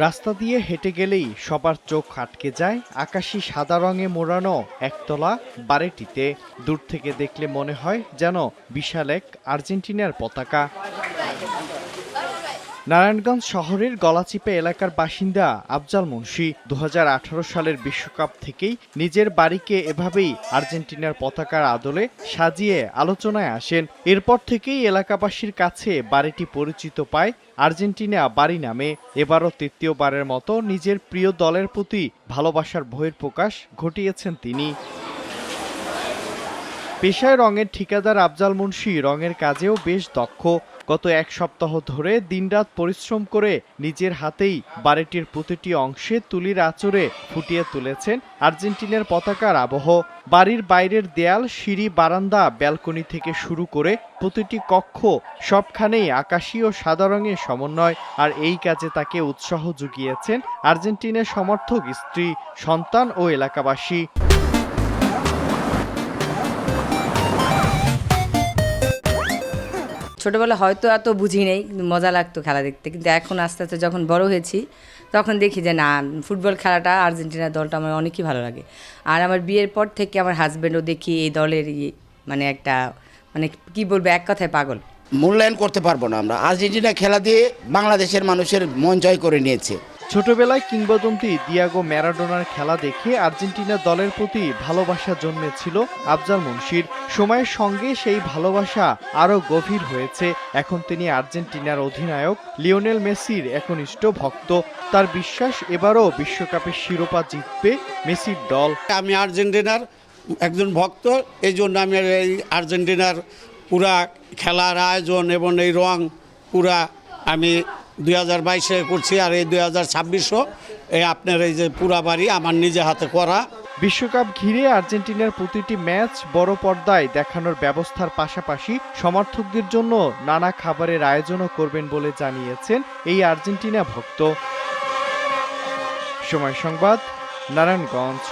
রাস্তা দিয়ে হেঁটে গেলেই সবার চোখ আটকে যায় আকাশি সাদা রঙে মোড়ানো একতলা বাড়িটিতে। দূর থেকে দেখলে মনে হয় যেন বিশাল এক আর্জেন্টিনার পতাকা। নারায়ণগঞ্জ শহরের গলাচিপা এলাকার বাসিন্দা আফজাল মুন্সি ২০১৮ সালের বিশ্বকাপ থেকেই নিজের বাড়িকে এভাবেই আর্জেন্টিনার পতাকার আদলে সাজিয়ে আলোচনায় আসেন। এরপর থেকেই এলাকাবাসীর কাছে বাড়িটি পরিচিত পায় আর্জেন্টিনা বাড়ি নামে। এবারও তৃতীয়বারের মতো নিজের প্রিয় দলের প্রতি ভালোবাসার বহিঃপ্রকাশ ঘটিয়েছেন তিনি। পেশায় রঙের ঠিকাদার আফজাল মুন্সি রঙের কাজেও বেশ দক্ষ। গত এক সপ্তাহ ধরে দিনরাত পরিশ্রম করে নিজের হাতেই বাড়িটির প্রতিটি অংশে তুলির আঁচড়ে ফুটিয়ে তুলেছেন আর্জেন্টিনার পতাকার আবহ। বাড়ির বাইরের দেয়াল, সিঁড়ি, বারান্দা, ব্যালকনি থেকে শুরু করে প্রতিটি কক্ষ সবখানেই আকাশী ও সাদা রঙের সমন্বয়। আর এই কাজে তাকে উৎসাহ জুগিয়েছেন আর্জেন্টিনার সমর্থক স্ত্রী, সন্তান ও এলাকাবাসী। ছোটবেলা হয়তো এত বুঝি নেই, মজা লাগতো খেলা দেখতে, কিন্তু এখন আস্তে আস্তে যখন বড় হয়েছি তখন দেখি যে না, ফুটবল খেলাটা আর্জেন্টিনার দলটা আমার অনেকই ভালো লাগে। আর আমার বিয়ের পর থেকে আমার হাজব্যান্ডও দেখি এই দলের মানে একটা মানে কি বলবো, এক কথায় পাগল। মূল্যায়ন করতে পারবো না আমরা। আর্জেন্টিনা খেলা দিয়ে বাংলাদেশের মানুষের মন জয় করে নিয়েছে। ছোটবেলায় কিংবদন্তি দিয়াগো ম্যারাডোনার খেলা দেখে আর্জেন্টিনা দলের প্রতি ভালোবাসা জন্মেছিল আফজাল মুন্সির। সময়ের সঙ্গে সেই ভালোবাসা আরও গভীর হয়েছে। এখন তিনি আর্জেন্টিনার অধিনায়ক লিওনেল মেসির একনিষ্ঠ ভক্ত। তার বিশ্বাস এবারও বিশ্বকাপের শিরোপা জিতবে মেসির দল। আমি আর্জেন্টিনার একজন ভক্ত, এই জন্য আমি এই আর্জেন্টিনার পুরা খেলার আয়োজন এবং এই রং পুরা আমি 2022-এ করছি, আর এই 2026-ও এই আপনার এই যে পুরা বাড়ি আমার নিজে হাতে করা। বিশ্বকাপ ঘিরে আর্জেন্টিনার প্রতিটি ম্যাচ বড় পর্দায় দেখানোর ব্যবস্থার পাশাপাশি সমর্থকদের জন্য নানা খাবারের আয়োজনও করবেন বলে জানিয়েছেন এই আর্জেন্টিনা ভক্ত। সময় সংবাদ, নারায়ণগঞ্জ।